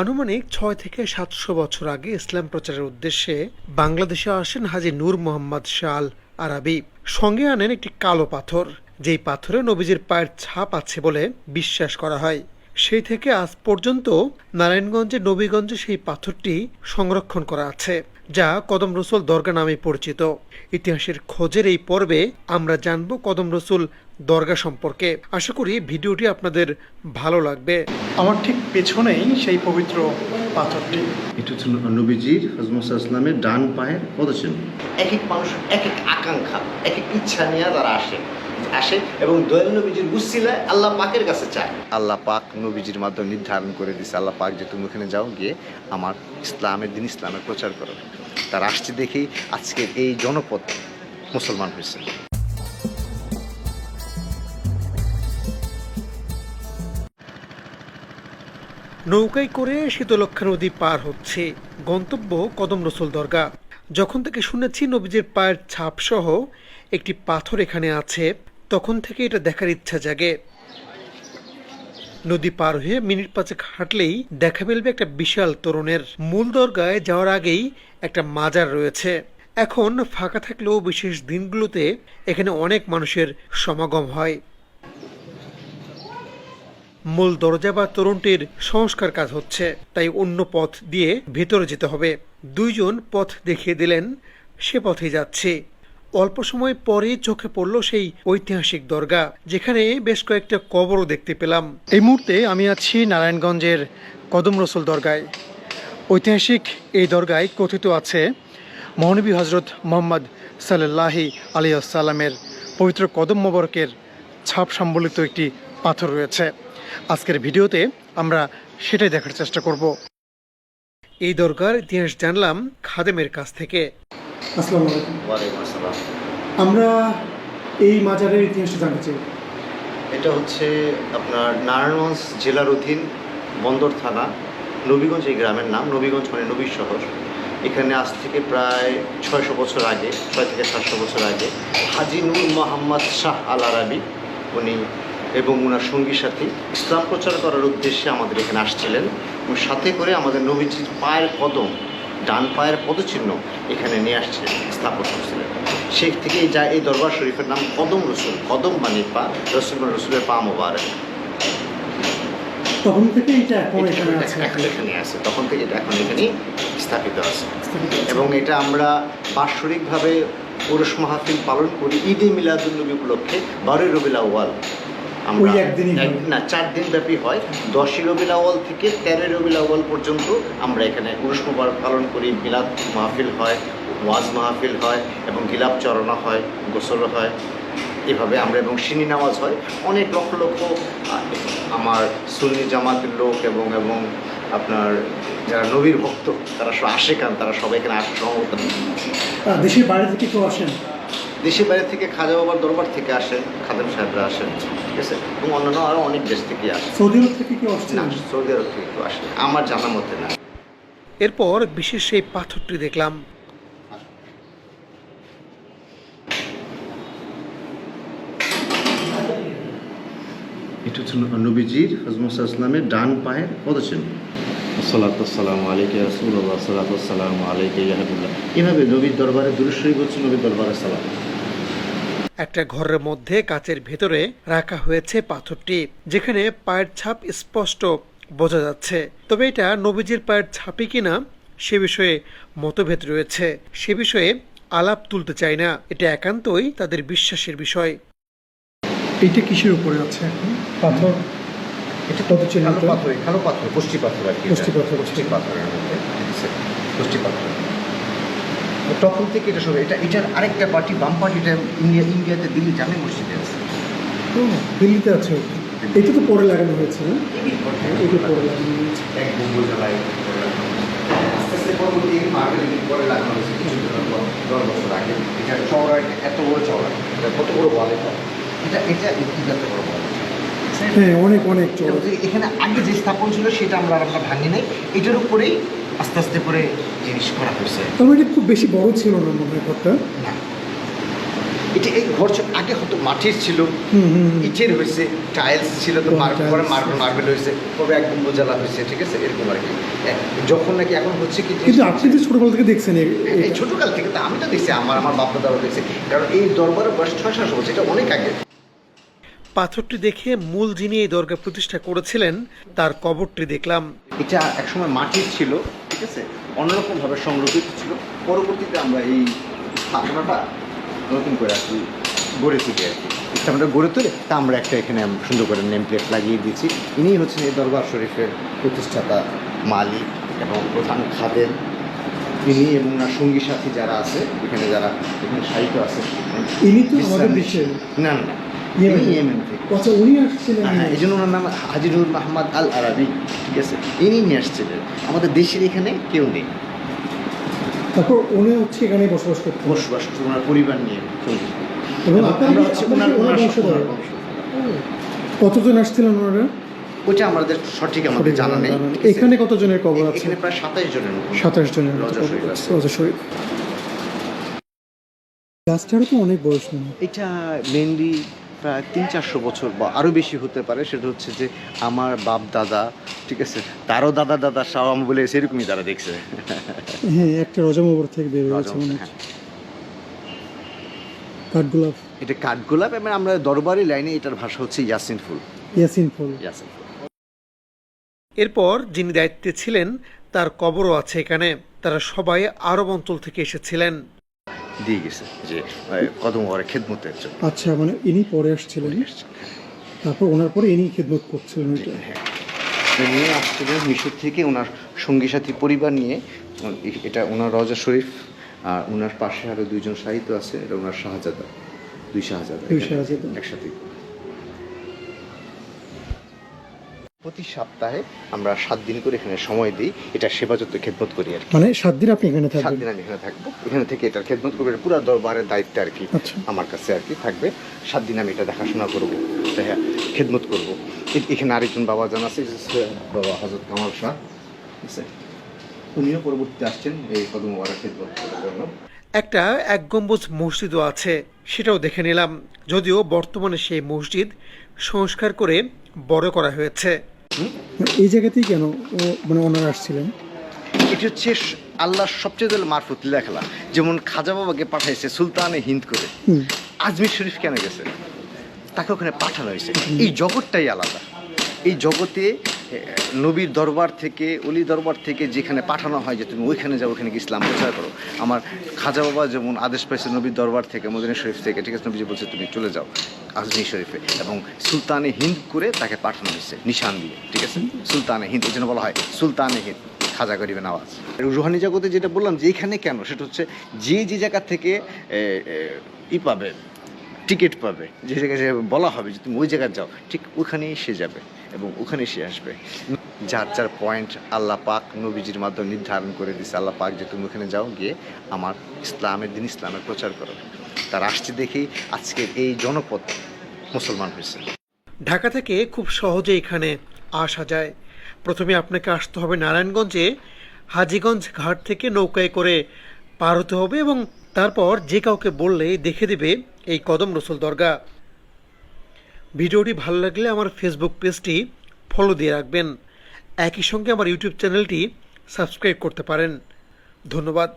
আনুমানিক ৬ থেকে ৭০০ বছর আগে ইসলাম প্রচারের উদ্দেশ্যে বাংলাদেশে আসেন হাজী নূর মোহাম্মদ শাহ আল আরাবী। সঙ্গে আনেন একটি কালো পাথর, যেই পাথরে নবীজির পায়ের ছাপ আছে বলে বিশ্বাস করা হয়। সেই থেকে আজ পর্যন্ত নারায়ণগঞ্জে নবীগঞ্জে সেই পাথরটি সংরক্ষণ করা আছে, যা কদম রসুল দরগা নামে পরিচিত। ইতিহাসের খোঁজের এই পর্বে আমরা জানব কদম রসুল দরগা সম্পর্কে। আশা করি ভিডিওটি আপনাদের ভালো লাগবে। আমার ঠিক পেছনেই সেই পবিত্র পাথরটি। এটা হচ্ছে নবীজির হযরত ইসলামের ডান পায়ের পদচিহ্ন। এক এক মানুষ এক এক আকাঙ্ক্ষা, এক এক ইচ্ছা নিয়ে তারা আসে এবং দয়াল নবীজির উসিলায় আল্লাহ পাকের কাছে চায়। আল্লাহ পাক নবীজির মাধ্যমে নির্ধারণ করে দিছে, আল্লাহ পাক যে তুমি ওখানে যাও, গিয়ে আমার ইসলামের দিন ইসলামের প্রচার করো। তার আসছে দেখেই আজকের এই জনপদ মুসলমান হয়েছে। নৌকায় করে শীতলক্ষা নদী পার হচ্ছে, গন্তব্য কদম রসুল দরগা। যখন থেকে শুনেছি নবীজির পায়ের ছাপ সহ একটি পাথর এখানে আছে, তখন থেকে এটা দেখার ইচ্ছা জাগে। নদী পার হয়ে মিনিট ৫ হাঁটলেই দেখা মিলবে একটা বিশাল তোরণের। মূল দরগায় যাওয়ার আগেই একটা মাজার রয়েছে। এখন ফাঁকা থাকলেও বিশেষ দিনগুলোতে এখানে অনেক মানুষের সমাগম হয়। মূল দরজা বা তোরণটির সংস্কার কাজ হচ্ছে, তাই অন্য পথ দিয়ে ভেতরে যেতে হবে। দুইজন পথ দেখিয়ে দিলেন, সে পথেই যাচ্ছে। অল্প সময় পরে চোখে পড়ল সেই ঐতিহাসিক দরগা, যেখানে বেশ কয়েকটা কবরও দেখতে পেলাম। এই মুহূর্তে আমি আছি নারায়ণগঞ্জের কদম রসুল দরগায়। ঐতিহাসিক এই দরগায় কথিত আছে মহানবী হজরত মোহাম্মদ সাল্লাল্লাহু আলাইহি ওয়াসাল্লামের পবিত্র কদম মোবারকের ছাপ সম্বলিত একটি পাথর রয়েছে। আজকের ভিডিওতে আমরা সেটাই দেখার চেষ্টা করব। এই দরগার ইতিহাস জানলাম খাদেমের কাছ থেকে। আসসালামু আলাইকুম। ওয়ালাইকুম আসসালাম। আমরা এই মাজারের ইতিহাসটা জানতে চাই। এটা হচ্ছে আপনার নারায়ণগঞ্জ জেলার অধীন বন্দর থানা, নবীগঞ্জ এই গ্রামের নাম। নবীগঞ্জ মানে নবীর শহর। এখানে আজ থেকে প্রায় ৬০০ বছর আগে, ৬ থেকে ৭০০ বছর আগে হাজী নূর মোহাম্মদ শাহ আল আরাবী উনি এবং ওনার সঙ্গী সাথী ইসলাম প্রচার করার উদ্দেশ্যে আমাদের এখানে আসছিলেন এবং সাথে করে আমাদের নবীজির পায়ের কদম, ডান পায়ের পদচিহ্ন এখানে নিয়ে আসছিলেন, স্থাপন করছিলেন। সেই থেকেই যা এই দরবার শরীফের নাম কদম রসুল। কদম মানে পা, রসুল রসুলের পা মোবারক। তখন থেকে এটা এখন এখানে আছে, তখন থেকে এটা এখন এখানে স্থাপিত আছে। এবং এটা আমরা বাৎসরিকভাবে উরুস মাহফিল পালন করি ঈদে মিলাদুন্নবী উপলক্ষে 12ই রবিউল আউয়াল। আমরা না 4 দিন ব্যাপী হয়। 10ই রবিউল আউয়াল থেকে 13ই রবিউল আউয়াল পর্যন্ত আমরা এখানে উরুস মুবারক পালন করি। মিলাদ মাহফিল হয়, ওয়াজ মাহফিল হয় এবং গিলাপ চড়ানো হয়, গোসল হয়, এভাবে আমরা, এবং সিনি নামাজ হয়। অনেক লক্ষ লক্ষ আমার সুন্নি জামাতের লোক এবং আপনার যারা নবীর ভক্ত তারা সব আশেকান, তারা সবাই এখানে সমবেত। দেশের বাইরে থেকে কেউ আসেন? দেশের বাইরে থেকে খাজা বাবার দরবার থেকে আসেন, খাদেম সাহেবরা আসেন, ঠিক আছে, এবং অন্যান্য আরও অনেক দেশ থেকে আসেন। সৌদি আরব থেকে কেউ আসছে না, সৌদি আরব থেকে কেউ আসেন আমার জানার মধ্যে না। এরপর বিশেষ সেই পাথরটি দেখলাম। এটা হচ্ছে নবীজির হযরত ইসলামের ডান পায়ের পদচিহ্ন। আসসালাতু ওয়াসসালামু আলাইকা ইয়া রাসূলুল্লাহ, আসসালাতু ওয়াসসালামু আলাইকা ইয়া হাবিবাল্লাহ। এভাবে নবীর দরবারে দুরূদ শরীফ হচ্ছে নবীর দরবারে সালাম। একটা ঘরের মধ্যে কাচের ভেতরে রাখা হয়েছে পাথরটি, যেখানে পায়ের ছাপ স্পষ্ট বোঝা যাচ্ছে। তবে এটা নবীজির পায়ের ছাপই কিনা সে বিষয়ে মতভেদ রয়েছে। সে বিষয়ে আলাপ তুলতে চাই না, এটা একান্তই তাদের বিশ্বাসের বিষয়। এইটা কিসের উপরে আছে এখন পাথর? এটা কালো পাথর, পুষ্টি পাথর আর কি। পুষ্টি পাথরের মধ্যে পুষ্টি পাথর। তখন থেকে এটা সব, এটার আরেকটা পার্টি, বাম পার্টিটা ইন্ডিয়াতে দিল্লি জামে মসজিদে আছে। দিল্লিতে আছে। এটা তো পরে লাগানো হয়েছে না? এটা পরে লাগানো হয়েছে। এক গম্বুজা আস্তে আস্তে পরবর্তী মার্কেটিং পরে লাগানো হয়েছে কিছু 10 বছর আগে। এটা চওড়া, এত বড় চওড়া, এটা কত বড় বল, এটা এত বড় বল। হ্যাঁ, অনেক অনেক চওড়া। এখানে আগে যে স্থাপন ছিল সেটা আমরা ভাঙি নাই, এটার উপরেই আস্তে আস্তে করে জিনিস করা হয়েছে। তবে এটা খুব বেশি বড় ছিল না মনে হয় ঘরটা। না, এটা এই ঘর আগে হয়তো মাটির ছিল, ইটের হয়েছে, টাইলস ছিল, তো পরে মার্বেল হয়েছে, পরে একদম বোঝালা হয়েছে, ঠিক আছে, এরকম আর কি। যখন নাকি এখন হচ্ছে কি, কিন্তু আপনি তো ছোটবেলা থেকে দেখছেন এই ছোটকাল থেকে তো আমি তো দেখছি, আমার বাপ দাদাও দেখছি, কারণ এই দরবারের বয়স 600 বছর, এটা অনেক আগে। পাথরটি দেখে মূল যিনি এই দরগা প্রতিষ্ঠা করেছিলেন তার কবরটি দেখলাম। এটা একসময় মাটির ছিল, ঠিক আছে, অন্যরকমভাবে সংরক্ষিত ছিল। পরবর্তীতে আমরা এই স্থাপনাটা নতুন করে আর কি গড়ে তুলি আর কি। স্থাপনাটা গড়ে তুলে তা আমরা একটা এখানে সুন্দর করে নেম প্লেট লাগিয়ে দিয়েছি। ইনি হচ্ছেন এই দরবার শরীফের প্রতিষ্ঠাতা, মালিক এবং প্রধান খাদেম। ইনি এবং ওনার সঙ্গী সাথী যারা আছে এখানে, যারা এখানে সাহিত্য আছে, ইনি তো আমাদের দেশের না না ইয়েমেন থেকে। আচ্ছা, উনি আসছিলেন? হ্যাঁ, এই জন্য ওনার নাম হাজী নূর মোহাম্মদ আল আরাবি, ঠিক আছে, ইনি নিয়ে আসছিলেন। আমাদের দেশের এখানে কেউ নেই। তারপর উনি হচ্ছে এখানে বসবাস করতেন, বসবাস ওনার পরিবার নিয়ে। এবং আমরা হচ্ছে ওনার বংশধর। কতজন আসছিলেন ওনারা? ওইটা আমাদের সঠিক আমাদের জানা নেই। এখানে কতজনের কবর আছে? এখানে প্রায় 27 জনের মতো। 27 জনের রওজা শরীফ আছে। রওজা শরীফ। গাছটারও তো অনেক বয়স নেই। এটা মেনলি প্রায় 300-400 বছর বা আরও বেশি হতে পারে। সেটা হচ্ছে যে আমার বাপ দাদা, ঠিক আছে, তারও দাদা দাদা শাওয়াম বলে সেরকমই তারা দেখছে। হ্যাঁ, একটা রজা মোবারক থেকে বের হয়েছে মনে হচ্ছে। কাঠগোলাপ, এটা কাঠগোলাপ, এবং আমরা দরবারি লাইনে এটার ভাষা হচ্ছে ইয়াসিন ফুল। ইয়াসিন ফুল। ইয়াসিন ফুল। এরপর যিনি দায়িত্বে ছিলেন তার কবরও আছে এখানে। তারা সবাই আরব অঞ্চল থেকে এসেছিলেন। দিয়ে গেছে যে কদম ঘরে খেদমতের জন্য। আচ্ছা, মানে ইনি পরে আসছিলেন, তারপর ওনার পরে ইনি খেদমত করছিলেন। হ্যাঁ, নিয়ে আসছিলেন মিশর থেকে ওনার সঙ্গী সাথী পরিবার নিয়ে। এটা ওনার রওজা শরীফ, আর ওনার পাশে আরও 2 জন সাহিত্য আছে, এটা ওনার শাহজাদা, 2 শাহজাদা একসাথে। প্রতি সপ্তাহে আমরা 7 দিন করে এখানে সময় দিই, এটা সেবা যত্ন খেদমত করি আর কি। মানে 7 দিন আপনি এখানে 7 থাকবেন? দিন আমি এখানে থাকবো, এখানে থেকে এটার খেদমত করবো, পুরো দরবারের দায়িত্ব আর কি আচ্ছা। আমার কাছে আর কি থাকবে। 7 দিন আমি এটা দেখাশোনা করবো, হ্যাঁ, খেদমত করবো। এখানে আরেকজন বাবা জান আছে, বাবা হযরত কামাল শাহ, ঠিক আছে, উনিও পরবর্তীতে আসছেন এই কদম ওয়ারা খেদমত করার জন্য। একটা 1 গম্বুজ মসজিদও আছে, সেটাও দেখে নিলাম। যদিও বর্তমানে সেই মসজিদ সংস্কার করে বড় করা হয়েছে। এই জায়গাতেই কেন মানে ওনারা আসছিলেন? এটি হচ্ছে আল্লাহর সবচেয়ে মারফত লেখলা। যেমন খাজা বাবাকে পাঠাইছে সুলতানে হিন্দ করে, আজমির শরীফ কেন গেছে, তাকে ওখানে পাঠানো হয়েছে। এই জগৎটাই আলাদা। এই জগতে নবীর দরবার থেকে, অলি দরবার থেকে যেখানে পাঠানো হয় যে তুমি ওইখানে যাও, ওইখানে গিয়ে ইসলাম প্রচার করো। আমার খাজা বাবা যেমন আদেশ পাইছে নবীর দরবার থেকে, মদিনা শরীফ থেকে, ঠিক আছে, নবীজি বলছে তুমি চলে যাও আজমির শরীফে, এবং সুলতানে হিন্দ করে তাকে পাঠানো হয়েছে নিশান দিয়ে, ঠিক আছে, সুলতানে হিন্দ। এই জন্য বলা হয় সুলতানে হিন্দ, খাজা গরিবের আওয়াজ। রুহানি জগতে যেটা বললাম যে এখানে কেন, সেটা হচ্ছে যে জায়গা থেকে পাবে, টিকিট পাবে, যে জায়গায় বলা হবে যে তুমি ওই জায়গায় যাও, ঠিক ওখানেই সে যাবে এবং ওখানে সে আসবে। যার যার পয়েন্ট আল্লাহ পাক নবীজির মাধ্যমে নির্ধারণ করে দিচ্ছে। আল্লাহ পাক যে তুমি ওখানে যাও, গিয়ে আমার ইসলামের দিন, ইসলামের প্রচার করো। তার আসছে দেখেই আজকের এই জনপদ মুসলমান হয়েছে। ঢাকা থেকে খুব সহজে এখানে আসা যায়। প্রথমে আপনাকে আসতে হবে নারায়ণগঞ্জে, হাজীগঞ্জ ঘাট থেকে নৌকায় করে পার হতে হবে, এবং তারপর যে কাউকে বললে দেখে দেবে এই কদম রসুল দরগা। ভিডিওটি ভালো লাগলে আমার ফেসবুক পেজটি ফলো দিয়ে রাখবেন। একই সঙ্গে আমার ইউটিউব চ্যানেলটি সাবস্ক্রাইব করতে পারেন। ধন্যবাদ।